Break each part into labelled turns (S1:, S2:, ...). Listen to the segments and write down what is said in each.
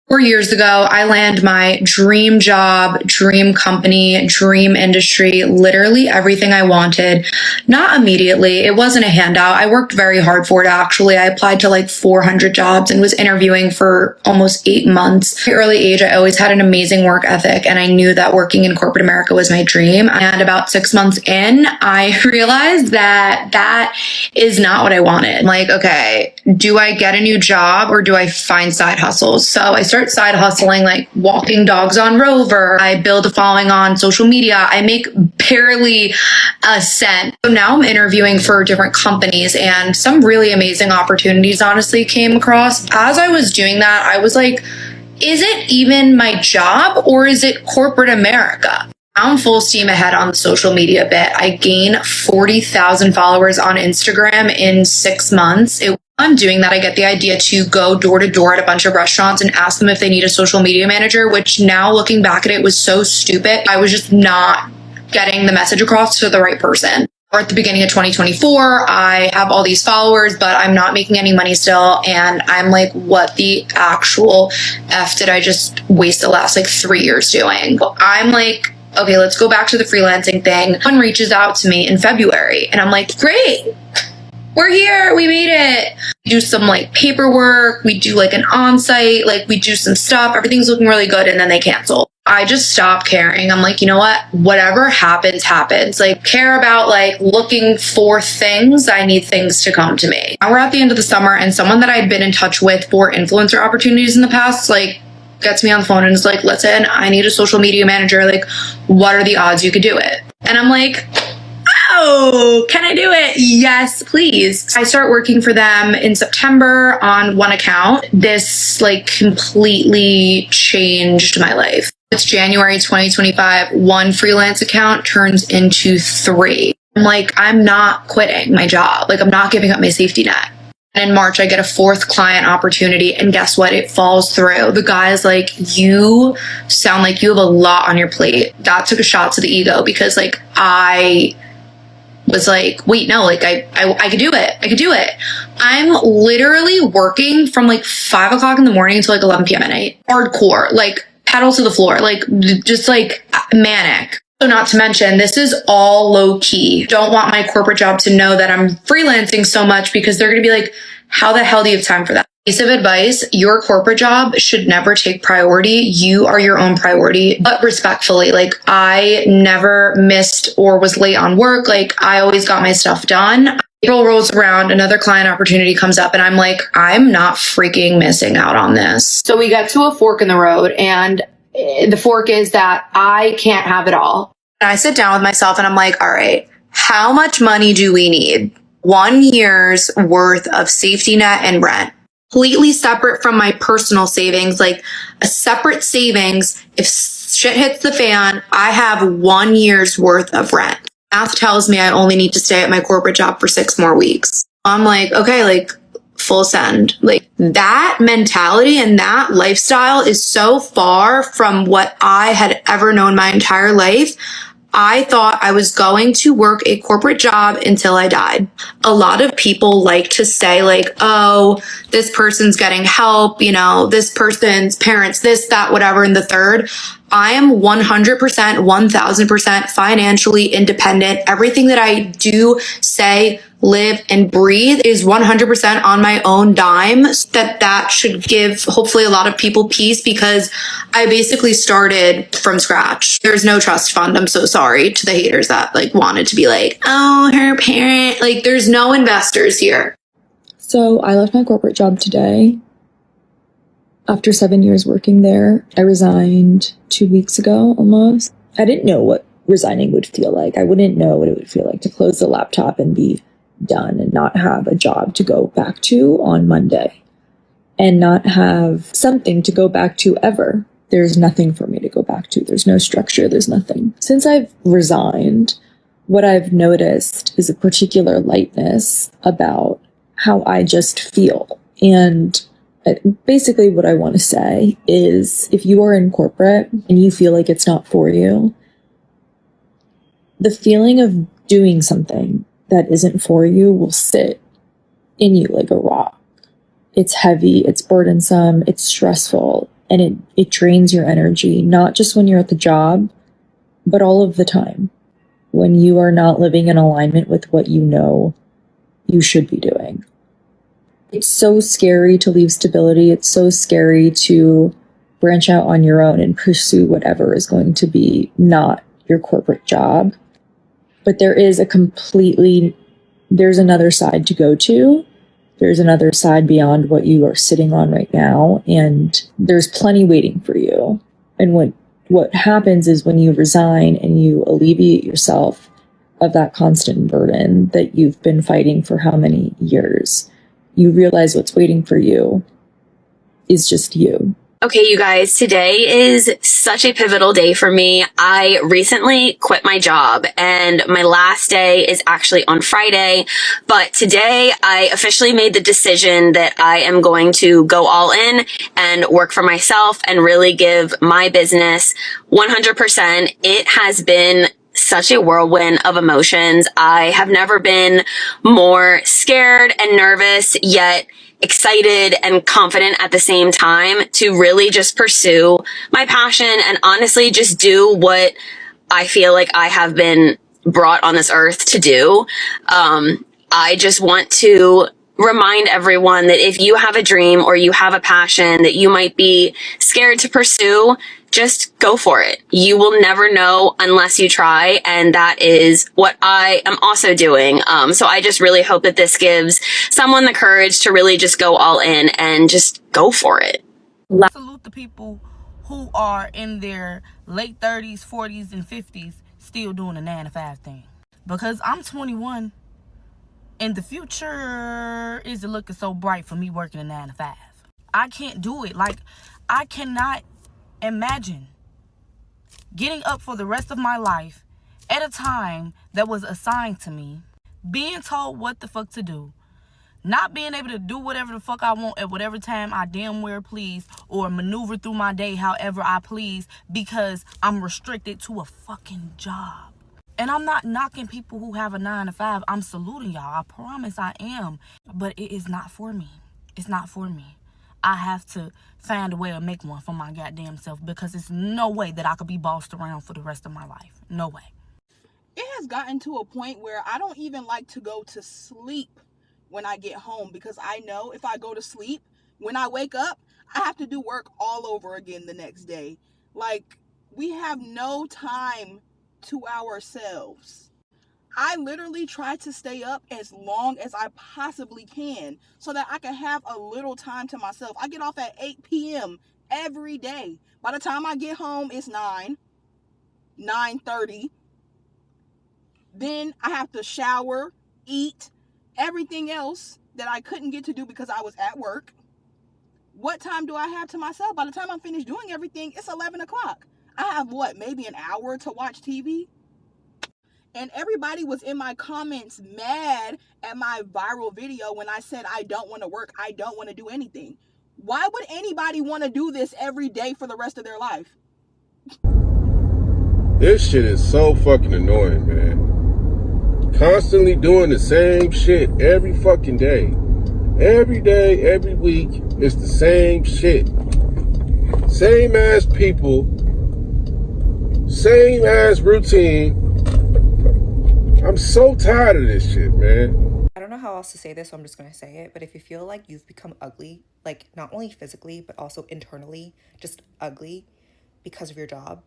S1: 4 years ago, I landed my dream job, dream company, dream industry, literally everything I wanted. Not immediately. It wasn't a handout. I worked very hard for it, actually. I applied to like 400 jobs and was interviewing for almost 8 months. At an early age, I always had an amazing work ethic, and I knew that working in corporate America was my dream. And about 6 months in, I realized that that is not what I wanted. I'm like, okay, do I get a new job or do I find side hustles? So I started side hustling, like walking dogs on Rover. I build a following on social media. I make barely a cent. So now I'm interviewing for different companies, and some really amazing opportunities honestly came across. As I was doing that, I was like, is it even my job or is it corporate America? I'm full steam ahead on the social media bit. I gained 40,000 followers on Instagram in 6 months. I'm doing that. I get the idea to go door to door at a bunch of restaurants and ask them if they need a social media manager, which now looking back at it was so stupid. I was just not getting the message across to the right person. Or at the beginning of 2024, I have all these followers, but I'm not making any money still. And I'm like, what the actual F did I just waste the last like 3 years doing? I'm like, okay, let's go back to the freelancing thing. Someone reaches out to me in February and I'm like, great. We're here. We made it. We do some like paperwork. We do like an on-site, like we do some stuff. Everything's looking really good. And then they cancel. I just stopped caring. I'm like, you know what? Whatever happens, happens. Like care about like looking for things. I need things to come to me. Now we're at the end of the summer, and someone that I'd been in touch with for influencer opportunities in the past, like gets me on the phone and is like, listen, I need a social media manager. Like, what are the odds you could do it? And I'm like, oh, can I do it? Yes, please. I start working for them in September on one account. This like completely changed my life. It's January 2025. One freelance account turns into 3. I'm like, I'm not quitting my job. Like, I'm not giving up my safety net. And in March, I get a 4th client opportunity, and guess what? It falls through. The guy is like, you sound like you have a lot on your plate. That took a shot to the ego, because like I was like, wait, no, like I could do it. I could do it. I'm literally working from like 5 o'clock in the morning until like 11 p.m. at night. Hardcore, like pedal to the floor, like just like manic. So not to mention, this is all low key. Don't want my corporate job to know that I'm freelancing so much, because they're going to be like, how the hell do you have time for that? Piece of advice, your corporate job should never take priority. You are your own priority, but respectfully. Like, I never missed or was late on work. Like, I always got my stuff done. April rolls around, another client opportunity comes up, and I'm like, I'm not freaking missing out on this. So we get to a fork in the road, and the fork is that I can't have it all. And I sit down with myself and I'm like, all right, how much money do we need? 1 year's worth of safety net and rent, completely separate from my personal savings, like a separate savings. If shit hits the fan, I have 1 year's worth of rent. Math tells me I only need to stay at my corporate job for 6 more weeks. I'm like, okay, like full send. Like, that mentality and that lifestyle is so far from what I had ever known my entire life. I thought I was going to work a corporate job until I died. A lot of people like to say like, oh, this person's getting help, you know, this person's parents, this, that, whatever, and the third. I am 100%, 1000% financially independent. Everything that I do, say, live, and breathe is 100% on my own dime. That should give hopefully a lot of people peace, because I basically started from scratch. There's no trust fund. I'm so sorry to the haters that like wanted to be like, oh, her parent, like there's no investors here.
S2: So I left my corporate job today. After 7 years working there, I resigned 2 weeks ago almost. I didn't know what resigning would feel like. I wouldn't know what it would feel like to close the laptop and be done and not have a job to go back to on Monday and not have something to go back to ever. There's nothing for me to go back to. There's no structure. There's nothing. Since I've resigned, what I've noticed is a particular lightness about how I just feel. And basically what I want to say is, if you are in corporate and you feel like it's not for you, the feeling of doing something that isn't for you will sit in you like a rock. It's heavy, it's burdensome, it's stressful, And it drains your energy, not just when you're at the job, but all of the time, when you are not living in alignment with what you know you should be doing. It's so scary to leave stability. It's so scary to branch out on your own and pursue whatever is going to be not your corporate job. But there's another side to go to. There's another side beyond what you are sitting on right now, and there's plenty waiting for you. And what happens is when you resign and you alleviate yourself of that constant burden that you've been fighting for how many years, you realize what's waiting for you is just you.
S3: Okay, you guys, today is such a pivotal day for me. I recently quit my job and my last day is actually on Friday. But today I officially made the decision that I am going to go all in and work for myself and really give my business 100%. It has been such a whirlwind of emotions. I have never been more scared and nervous, yet excited and confident at the same time to really just pursue my passion and honestly just do what I feel like I have been brought on this earth to do. I just want to remind everyone that if you have a dream or you have a passion that you might be scared to pursue, just go for it. You will never know unless you try. And that is what I am also doing. So I just really hope that this gives someone the courage to really just go all in and just go for it.
S4: Salute the people who are in their late 30s, 40s, and 50s still doing the 9-to-5 thing. Because I'm 21 and the future isn't looking so bright for me working a 9-to-5. I can't do it. Like, I cannot imagine getting up for the rest of my life at a time that was assigned to me, being told what the fuck to do, not being able to do whatever the fuck I want at whatever time I damn well please, or maneuver through my day however I please because I'm restricted to a fucking job. And I'm not knocking people who have a 9-to-5. I'm saluting y'all. I promise I am. But it is not for me. It's not for me. I have to find a way to make one for my goddamn self because there's no way that I could be bossed around for the rest of my life. No way.
S5: It has gotten to a point where I don't even like to go to sleep when I get home because I know if I go to sleep, when I wake up, I have to do work all over again the next day. Like, we have no time to ourselves. I literally try to stay up as long as I possibly can so that I can have a little time to myself. I get off at 8 p.m. every day. By the time I get home, it's 9:30. Then I have to shower, eat, everything else that I couldn't get to do because I was at work. What time do I have to myself? By the time I'm finished doing everything, it's 11 o'clock. I have maybe an hour to watch TV? And everybody was in my comments mad at my viral video when I said I don't want to work, I don't want to do anything. Why would anybody want to do this every day for the rest of their life?
S6: This shit is so fucking annoying, man. Constantly doing the same shit every fucking day. Every day, every week, it's the same shit. Same ass people, same ass routine. I'm so tired of this shit, man.
S7: I don't know how else to say this, so I'm just going to say it. But if you feel like you've become ugly, like not only physically, but also internally, just ugly because of your job,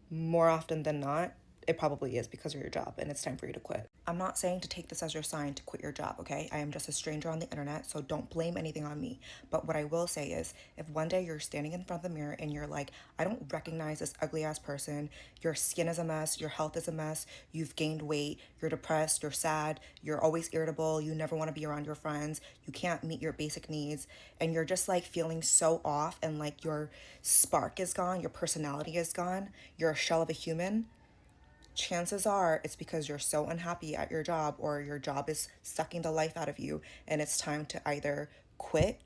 S7: more often than not, it probably is because of your job and it's time for you to quit. I'm not saying to take this as your sign to quit your job, okay? I am just a stranger on the internet, so don't blame anything on me. But what I will say is, if one day you're standing in front of the mirror and you're like, I don't recognize this ugly ass person, your skin is a mess, your health is a mess, you've gained weight, you're depressed, you're sad, you're always irritable, you never want to be around your friends, you can't meet your basic needs, and you're just like feeling so off and like your spark is gone, your personality is gone, you're a shell of a human, chances are it's because you're so unhappy at your job or your job is sucking the life out of you and it's time to either quit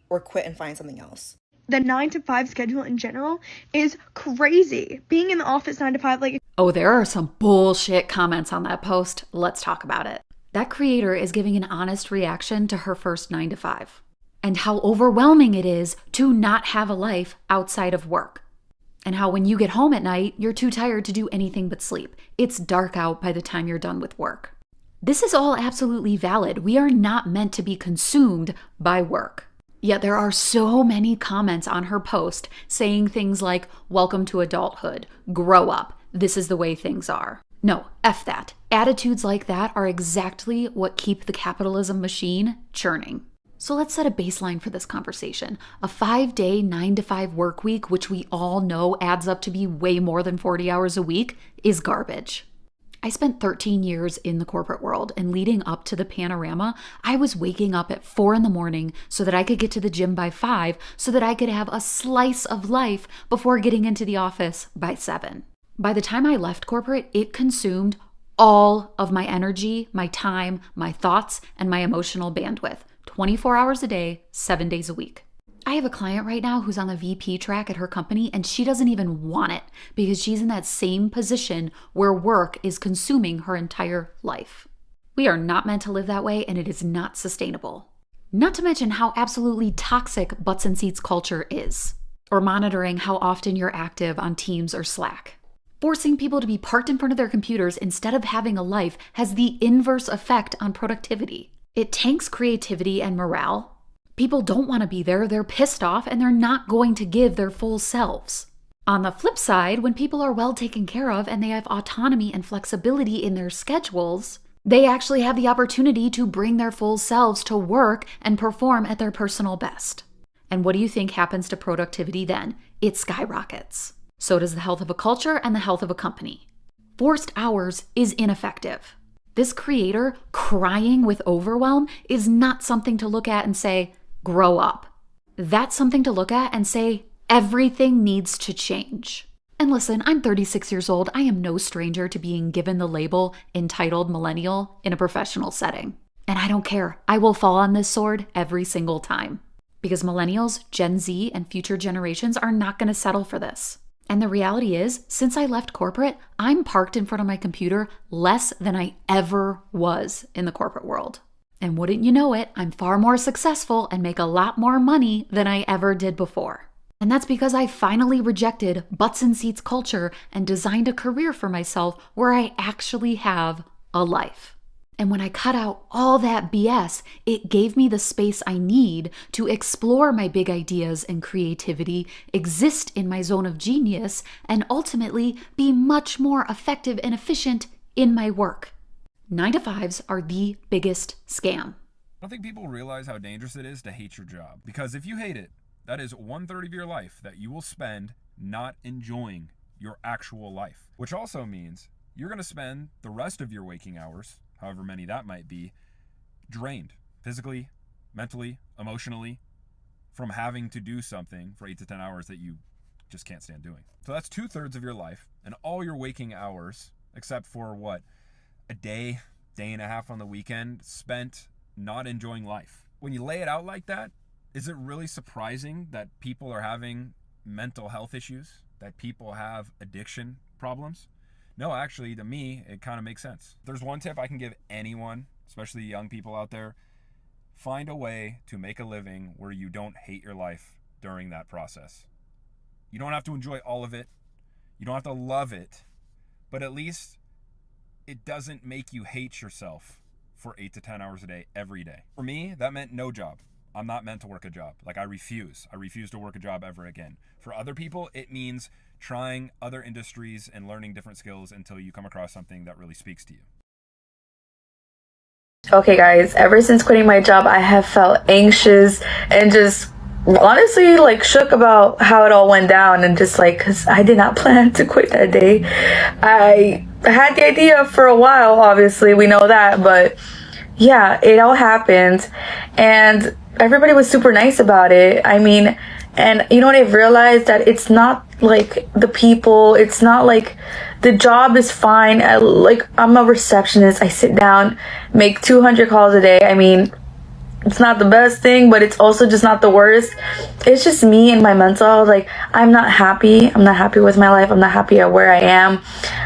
S7: and find something else.
S8: The 9-to-5 schedule in general is crazy. Being in the office 9 to 5, like...
S9: Oh, there are some bullshit comments on that post. Let's talk about it. That creator is giving an honest reaction to her first 9 to 5. and how overwhelming it is to not have a life outside of work. And how when you get home at night, you're too tired to do anything but sleep. It's dark out by the time you're done with work. This is all absolutely valid. We are not meant to be consumed by work. Yet there are so many comments on her post saying things like, welcome to adulthood, grow up, this is the way things are. No, F that. Attitudes like that are exactly what keep the capitalism machine churning. So let's set a baseline for this conversation. A 5-day, 9-to-5 work week, which we all know adds up to be way more than 40 hours a week, is garbage. I spent 13 years in the corporate world, and leading up to the panorama, I was waking up at 4 in the morning so that I could get to the gym by 5, so that I could have a slice of life before getting into the office by 7. By the time I left corporate, it consumed all of my energy, my time, my thoughts, and my emotional bandwidth. 24 hours a day, 7 days a week. I have a client right now who's on the VP track at her company, and she doesn't even want it because she's in that same position where work is consuming her entire life. We are not meant to live that way, and it is not sustainable. Not to mention how absolutely toxic butts and seats culture is, or monitoring how often you're active on Teams or Slack. Forcing people to be parked in front of their computers instead of having a life has the inverse effect on productivity. It tanks creativity and morale. People don't want to be there, they're pissed off, and they're not going to give their full selves. On the flip side, when people are well taken care of and they have autonomy and flexibility in their schedules, they actually have the opportunity to bring their full selves to work and perform at their personal best. And what do you think happens to productivity then? It skyrockets. So does the health of a culture and the health of a company. Forced hours is ineffective. This creator crying with overwhelm is not something to look at and say, grow up. That's something to look at and say, everything needs to change. And listen, I'm 36 years old. I am no stranger to being given the label entitled millennial in a professional setting. And I don't care. I will fall on this sword every single time. Because millennials, Gen Z, and future generations are not going to settle for this. And the reality is, since I left corporate, I'm parked in front of my computer less than I ever was in the corporate world. And wouldn't you know it, I'm far more successful and make a lot more money than I ever did before. And that's because I finally rejected butts and seats culture and designed a career for myself where I actually have a life. And when I cut out all that BS, it gave me the space I need to explore my big ideas and creativity, exist in my zone of genius, and ultimately be much more effective and efficient in my work. 9-to-5s are the biggest scam.
S10: I don't think people realize how dangerous it is to hate your job. Because if you hate it, that is 1/3 of your life that you will spend not enjoying your actual life. Which also means you're going to spend the rest of your waking hours, however many that might be, drained physically, mentally, emotionally, from having to do something for 8 to 10 hours that you just can't stand doing. So that's 2/3 of your life, and all your waking hours, except for a day and a half on the weekend, spent not enjoying life. When you lay it out like that, is it really surprising that people are having mental health issues, that people have addiction problems? No, actually, to me, it kind of makes sense. There's one tip I can give anyone, especially young people out there: find a way to make a living where you don't hate your life during that process. You don't have to enjoy all of it. You don't have to love it, but at least it doesn't make you hate yourself for 8 to 10 hours a day, every day. For me, that meant no job. I'm not meant to work a job. I refuse. I refuse to work a job ever again. For other people, it means trying other industries and learning different skills until you come across something that really speaks to you.
S1: Okay guys, ever since quitting my job, I have felt anxious and just honestly shook about how it all went down, and just because I did not plan to quit that day. I had the idea for a while, obviously, we know that, but yeah, it all happened and everybody was super nice about it. I mean, and you know what, I've realized that it's not the people, it's not the job is fine. I'm a receptionist, I sit down, make 200 calls a day. I mean, it's not the best thing, but it's also just not the worst. It's just me and my mental health. I'm not happy. I'm not happy with my life. I'm not happy at where I am.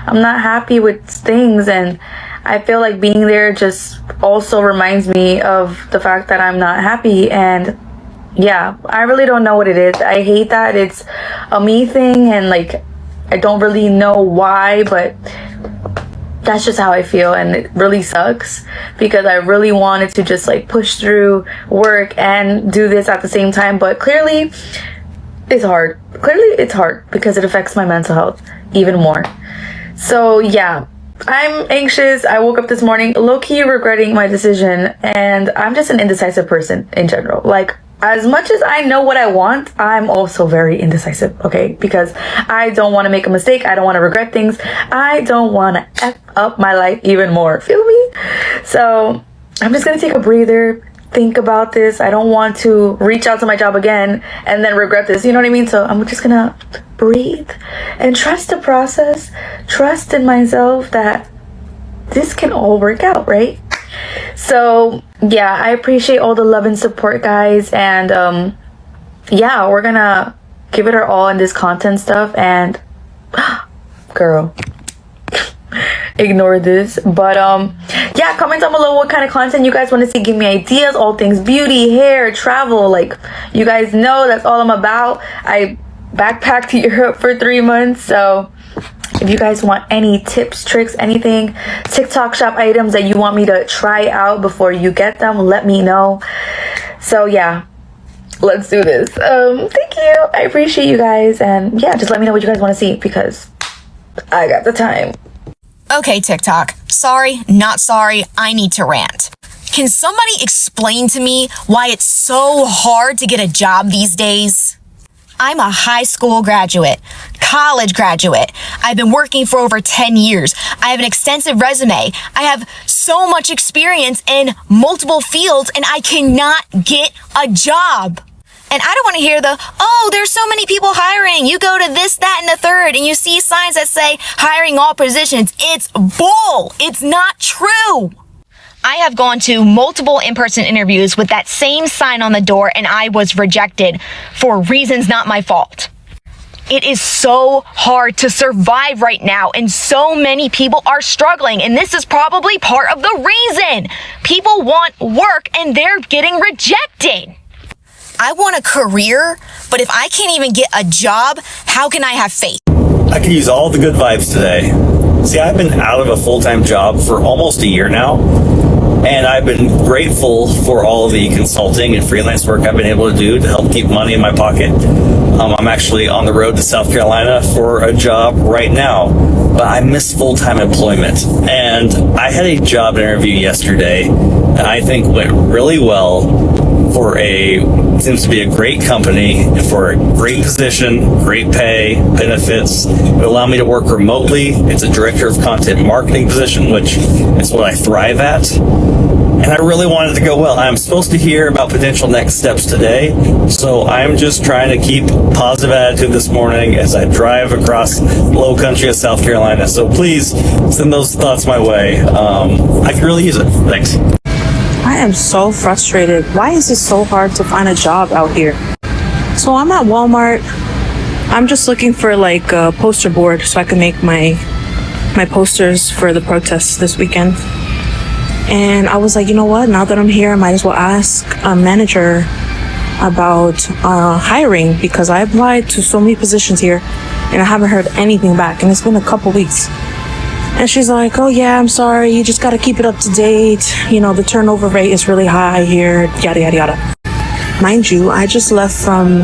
S1: I'm not happy with things, and I feel being there just also reminds me of the fact that I'm not happy, and
S11: yeah, I really don't know what it is. I hate that it's a me thing, and like I don't really know why, but that's just how I feel, and it really sucks because I really wanted to just like push through work and do this at the same time, but clearly it's hard. Clearly it's hard because it affects my mental health even more. So yeah, I'm anxious. I woke up this morning low-key regretting my decision, and I'm just an indecisive person in general. Like, as much as I know what I want, I'm also very indecisive, okay? Because I don't want to make a mistake. I don't want to regret things. I don't want to F up my life even more. Feel me? So I'm just going to take a breather, think about this. I don't want to reach out to my job again and then regret this. You know what I mean? So I'm just going to breathe and trust the process. Trust in myself that this can all work out, right? So yeah, I appreciate all the love and support, guys, and yeah, we're gonna give it our all in this content stuff, and girl, ignore this, but yeah, comment down below what kind of content you guys want to see. Give me ideas, all things beauty, hair, travel. Like, you guys know that's all I'm about. I backpacked to Europe for 3 months, so if you guys want any tips, tricks, anything, TikTok shop items that you want me to try out before you get them, let me know. So yeah, let's do this. Thank you. I appreciate you guys. And yeah, just let me know what you guys want to see because I got the time.
S12: Okay, TikTok. Sorry, not sorry. I need to rant. Can somebody explain to me why it's so hard to get a job these days? I'm a high school graduate, college graduate. I've been working for over 10 years. I have an extensive resume. I have so much experience in multiple fields, and I cannot get a job. And I don't want to hear oh, there's so many people hiring. You go to this, that, and the third, and you see signs that say hiring all positions. It's bull. It's not true. I have gone to multiple in-person interviews with that same sign on the door, and I was rejected for reasons not my fault. It is so hard to survive right now, and so many people are struggling, and this is probably part of the reason. People want work, and they're getting rejected. I want a career, but if I can't even get a job, how can I have faith?
S13: I could use all the good vibes today. See, I've been out of a full-time job for almost a year now, and I've been grateful for all of the consulting and freelance work I've been able to do to help keep money in my pocket. I'm actually on the road to South Carolina for a job right now, but I miss full-time employment. And I had a job interview yesterday that I think went really well for seems to be a great company, for a great position, great pay, benefits. It would allow me to work remotely. It's a director of content marketing position, which is what I thrive at. And I really wanted to go well. I'm supposed to hear about potential next steps today, so I'm just trying to keep a positive attitude this morning as I drive across the low country of South Carolina. So please send those thoughts my way. I could really use it. Thanks.
S14: I am so frustrated. Why is it so hard to find a job out here? So I'm at Walmart. I'm just looking for like a poster board so I can make my posters for the protests this weekend. And I was like, you know what? Now that I'm here, I might as well ask a manager about hiring, because I applied to so many positions here and I haven't heard anything back, and it's been a couple weeks. And she's like, oh yeah, I'm sorry, you just got to keep it up to date. You know, the turnover rate is really high here, yada, yada, yada. Mind you, I just left from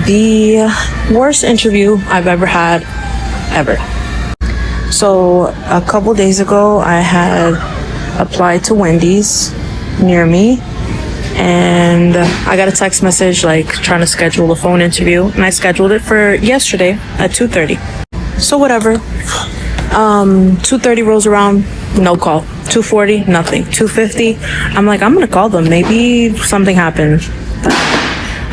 S14: the worst interview I've ever had, ever. So a couple days ago, I had applied to Wendy's near me, and I got a text message like trying to schedule a phone interview, and I scheduled it for yesterday at 2:30. So whatever. 2:30 rolls around, no call. 2:40, nothing. 2:50, I'm like, I'm gonna call them, maybe something happened.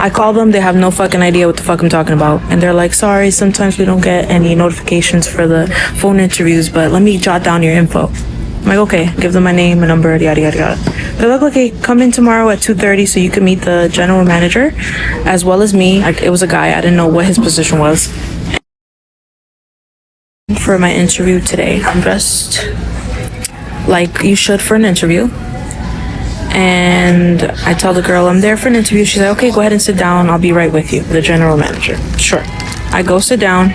S14: I call them, they have no fucking idea what the fuck I'm talking about, and they're like, sorry, sometimes we don't get any notifications for the phone interviews, but let me jot down your info. I'm like, okay, give them my name, my number, yada, yada, yada. They're like, okay, come in tomorrow at 2:30 so you can meet the general manager as well as me. It was a guy, I didn't know what his position was. For my interview today, I'm dressed like you should for an interview. And I tell the girl I'm there for an interview. She's like, okay, go ahead and sit down. I'll be right with you, the general manager. Sure. I go sit down,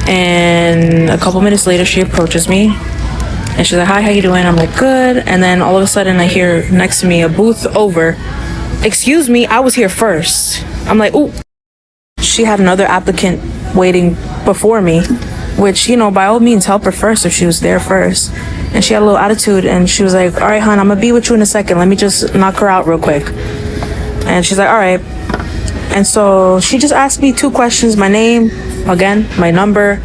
S14: and a couple minutes later she approaches me and she's like, hi, how you doing? I'm like, good. And then all of a sudden I hear next to me, a booth over, excuse me, I was here first. I'm like, ooh. She had another applicant waiting before me, which, you know, by all means help her first if she was there first. And she had a little attitude, and she was like, all right, hon, I'm gonna be with you in a second. Let me just knock her out real quick. And she's like, all right. And so she just asked me 2 questions. My name, again, my number,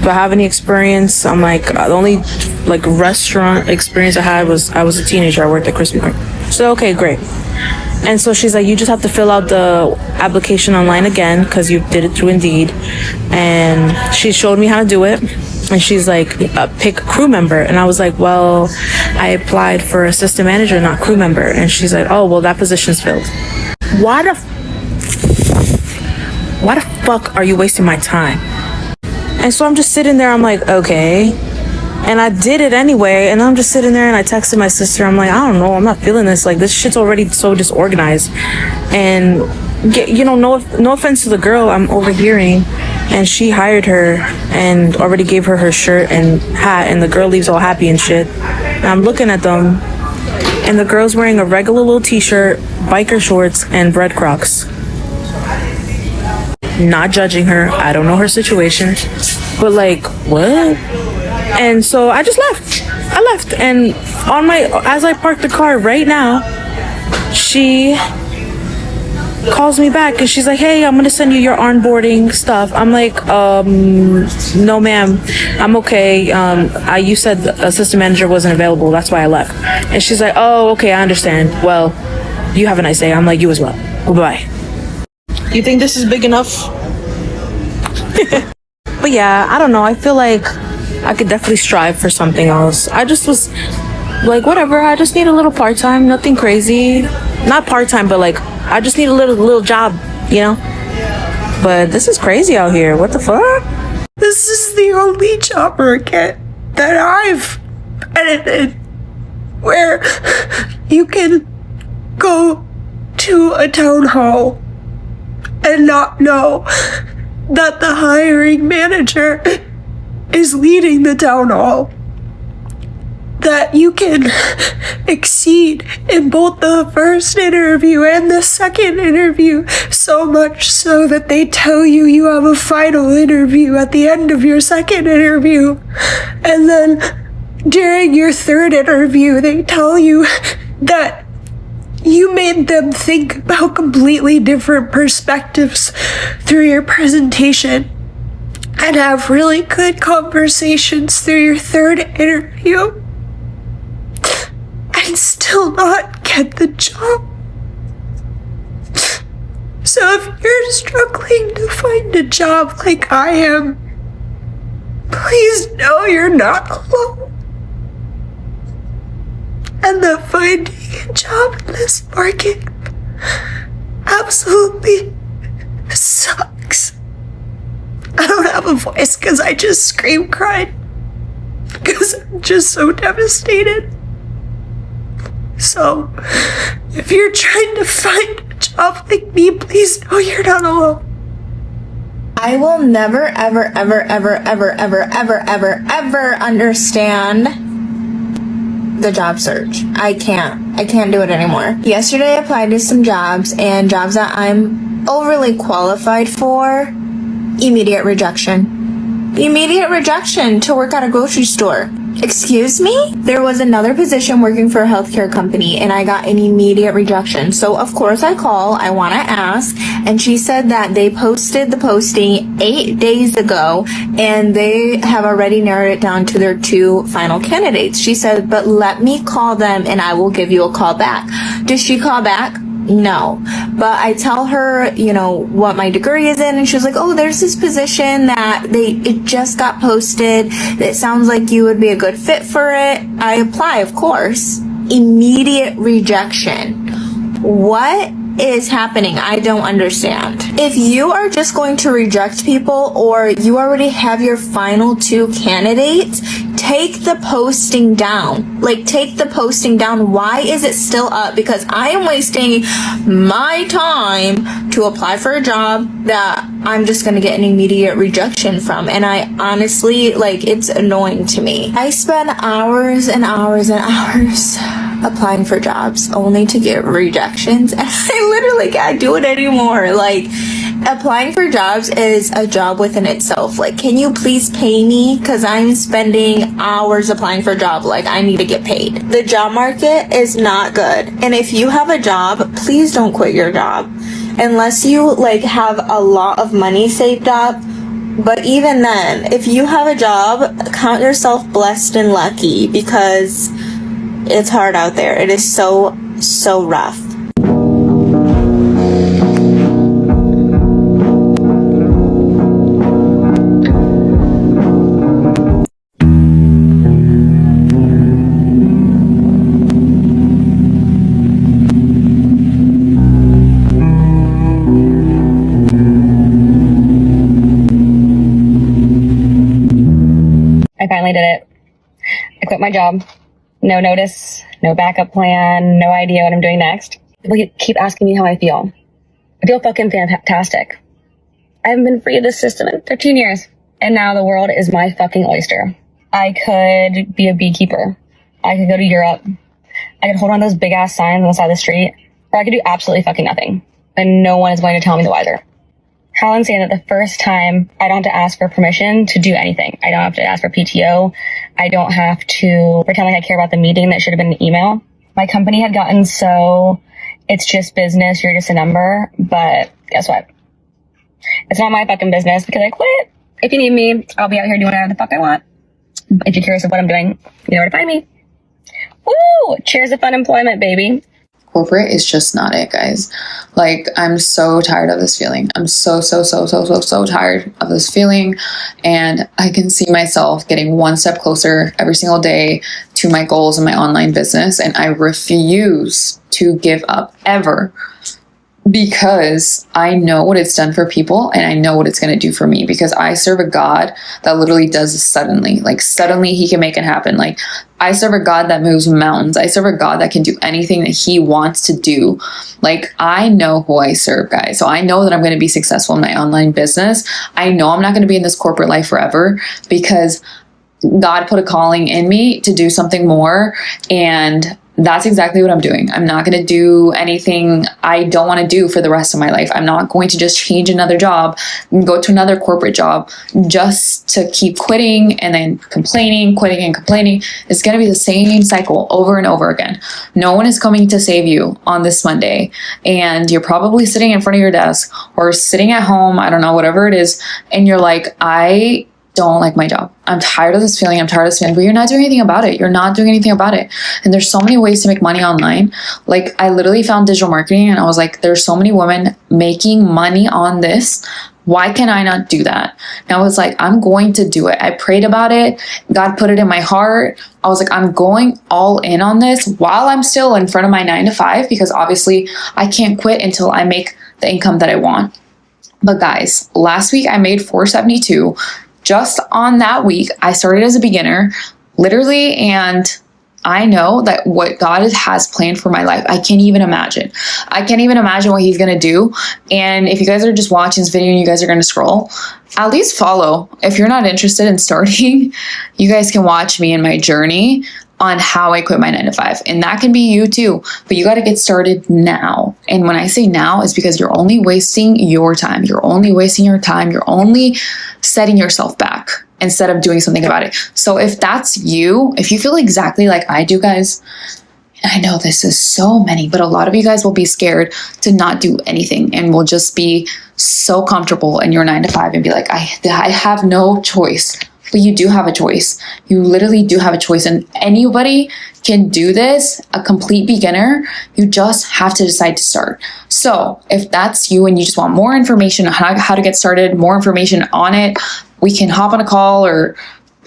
S14: do I have any experience? I'm like, the only like restaurant experience I had was I was a teenager. I worked at Krispy Kreme. So, okay, great. And so she's like, you just have to fill out the application online again because you did it through Indeed. And she showed me how to do it. And she's like, pick crew member. And I was like, well, I applied for assistant manager, not crew member. And she's like, oh, well, that position's filled. Why the fuck are you wasting my time? And so I'm just sitting there, I'm like, okay. And I did it anyway, and I'm just sitting there, and I texted my sister. I'm like, I don't know, I'm not feeling this. Like, this shit's already so disorganized. And, you know, no offense to the girl I'm overhearing, and she hired her and already gave her shirt and hat, and the girl leaves all happy and shit. And I'm looking at them, and the girl's wearing a regular little t-shirt, biker shorts, and bread Crocs. Not judging her, I don't know her situation, but like, what? And so I just left. I left, and as I parked the car right now, she calls me back and she's like, hey, I'm gonna send you your onboarding stuff. I'm like, no ma'am, I'm okay. You said the assistant manager wasn't available, that's why I left. And she's like, oh, okay, I understand. Well, you have a nice day. I'm like, you as well. Bye. You think this is big enough? But yeah, I don't know. I feel like I could definitely strive for something else. I just was like, whatever, I just need a little part-time, nothing crazy. Not part-time, but like, I just need a little job, you know? But this is crazy out here. What the fuck?
S15: This is the only job market that I've been in where you can go to a town hall and not know that the hiring manager is leading the town hall. That you can exceed in both the first interview and the second interview, so much so that they tell you you have a final interview at the end of your second interview. And then during your third interview, they tell you that you made them think about completely different perspectives through your presentation and have really good conversations through your third interview and still not get the job. So if you're struggling to find a job like I am, please know you're not alone. And that finding a job in this market absolutely sucks. I don't have a voice because I just cried because I'm just so devastated. So, if you're trying to find a job like me, please know you're not alone.
S16: I will never, ever, ever, ever, ever, ever, ever, ever, ever understand the job search. I can't do it anymore. Yesterday I applied to some jobs, and jobs that I'm overly qualified for, immediate rejection. Immediate rejection to work at a grocery store. Excuse me? There was another position working for a healthcare company, and I got an immediate rejection. So of course I call, I want to ask, and she said that they posted the posting 8 days ago, and they have already narrowed it down to their 2 final candidates. She said, but let me call them and I will give you a call back. Does she call back? No. But I tell her, you know, what my degree is in, and she was like, oh, there's this position that it just got posted. It sounds like you would be a good fit for it. I apply, of course. Immediate rejection. What is happening? I don't understand. If you are just going to reject people, or you already have your final 2 candidates, take the posting down. Like, take the posting down. Why is it still up? Because I am wasting my time to apply for a job that I'm just going to get an immediate rejection from. And I honestly, like, it's annoying to me. I spend hours and hours and hours applying for jobs only to get rejections, and I literally can't do it anymore. Like, applying for jobs is a job within itself. Like, can you please pay me? Because I'm spending hours applying for a job. Like, I need to get paid. The job market is not good, and if you have a job, please don't quit your job unless you like have a lot of money saved up. But even then, if you have a job, count yourself blessed and lucky, because it's hard out there. It is so rough.
S17: I finally did it. I quit my job. No notice, no backup plan, no idea what I'm doing next. People keep asking me how I feel. I feel fucking fantastic. I haven't been free of this system in 13 years. And now the world is my fucking oyster. I could be a beekeeper. I could go to Europe. I could hold on those big ass signs on the side of the street. Or I could do absolutely fucking nothing. And no one is going to tell me the wiser. How insane that the first time I don't have to ask for permission to do anything. I don't have to ask for PTO. I don't have to pretend like I care about the meeting that should have been an email. My company had gotten so it's just business, you're just a number. But guess what? It's not my fucking business because I quit. If you need me, I'll be out here doing whatever the fuck I want. If you're curious of what I'm doing, you know where to find me. Woo! Cheers to fun employment, baby.
S1: Corporate is just not it, guys. Like, I'm so tired of this feeling. I'm so tired of this feeling. And I can see myself getting one step closer every single day to my goals in my online business. And I refuse to give up ever, because I know what it's done for people and I know what it's going to do for me, because I serve a God that literally does this suddenly. Like, suddenly he can make it happen. Like, I serve a God that moves mountains. I serve a God that can do anything that he wants to do. Like, I know who I serve, guys. So I know that I'm going to be successful in my online business. I know I'm not going to be in this corporate life forever, because God put a calling in me to do something more, and that's exactly what I'm doing. I'm not going to do anything I don't want to do for the rest of my life. I'm not going to just change another job and go to another corporate job just to keep quitting and then complaining, quitting and complaining. It's going to be the same cycle over and over again. No one is coming to save you on this Monday. And you're probably sitting in front of your desk or sitting at home, I don't know, whatever it is. And you're like, I don't like my job. I'm tired of this feeling. I'm tired of this feeling, but you're not doing anything about it. You're not doing anything about it. And there's so many ways to make money online. Like, I literally found digital marketing and I was like, there's so many women making money on this. Why can I not do that? And I was like, I'm going to do it. I prayed about it. God put it in my heart. I was like, I'm going all in on this while I'm still in front of my 9 to 5, because obviously I can't quit until I make the income that I want. But guys, last week I made $472. Just on that week, I started as a beginner, literally, and I know that what God has planned for my life, I can't even imagine. I can't even imagine what he's going to do. And if you guys are just watching this video and you guys are going to scroll, at least follow. If you're not interested in starting, you guys can watch me in my journey on how I quit my 9 to 5. And that can be you too, but you got to get started now. And when I say now, it's because you're only wasting your time. You're only wasting your time. You're only setting yourself back instead of doing something about it. So if that's you, if you feel exactly like I do, guys, and I know this is so many, but a lot of you guys will be scared to not do anything and will just be so comfortable in your 9 to 5 and be like, I have no choice. But you do have a choice. You literally do have a choice, and anybody can do this, a complete beginner. You just have to decide to start. So if that's you and you just want more information on how to get started, more information on it, we can hop on a call, or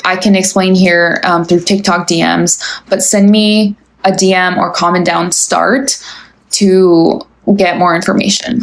S1: I can explain here through TikTok DMs, but send me a DM or comment down start to
S18: get more information.